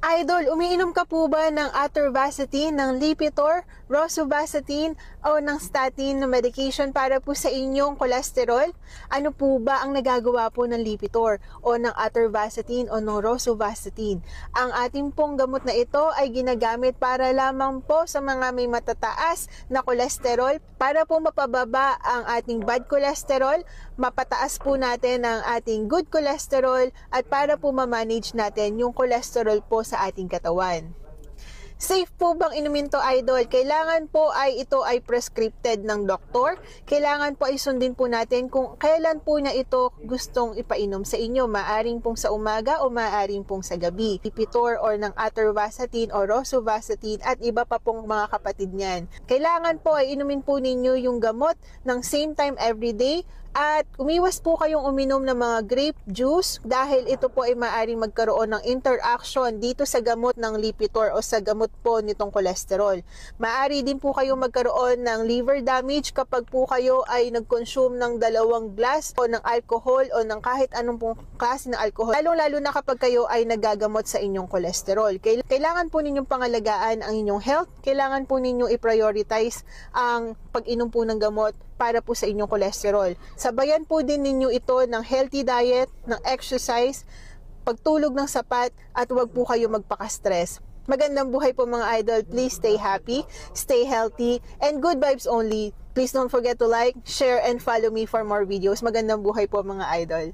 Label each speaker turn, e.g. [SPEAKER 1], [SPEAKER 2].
[SPEAKER 1] Idol, umiinom ka po ba ng atorvastatin, ng Lipitor, rosuvastatin o ng statin na medication para po sa inyong kolesterol? Ano po ba ang nagagawa po ng Lipitor o ng atorvastatin o ng rosuvastatin? Ang ating pong gamot na ito ay ginagamit para lamang po sa mga may matataas na kolesterol para po mapababa ang ating bad cholesterol, mapataas po natin ang ating good cholesterol at para po ma-manage natin yung cholesterol po sa ating katawan. Safe po bang inumin to, Idol? Kailangan po ay ito ay prescripted ng doktor. Kailangan po ay sundin po natin kung kailan po na ito gustong ipainom sa inyo. Maaring pong sa umaga o maaring pong sa gabi. Lipitor or ng atorvastatin o rosuvastatin at iba pa pong mga kapatid niyan. Kailangan po ay inumin po ninyo yung gamot ng same time every day. At umiwas po kayong uminom ng mga grape juice dahil ito po ay maaaring magkaroon ng interaction dito sa gamot ng Lipitor o sa gamot po nitong kolesterol. Maaari din po kayong magkaroon ng liver damage kapag po kayo ay nag-consume ng 2 glass o ng alcohol o ng kahit anong pong klase ng alcohol. Lalong-lalo na kapag kayo ay nagagamot sa inyong kolesterol. Kailangan po ninyong pangalagaan ang inyong health. Kailangan po ninyong i-prioritize ang pag-inom po ng gamot para po sa inyong kolesterol. Sabayan po din ninyo ito ng healthy diet, ng exercise, pagtulog ng sapat, at huwag po kayo magpaka-stress. Magandang buhay po mga idol. Please stay happy, stay healthy, and good vibes only. Please don't forget to like, share, and follow me for more videos. Magandang buhay po mga idol.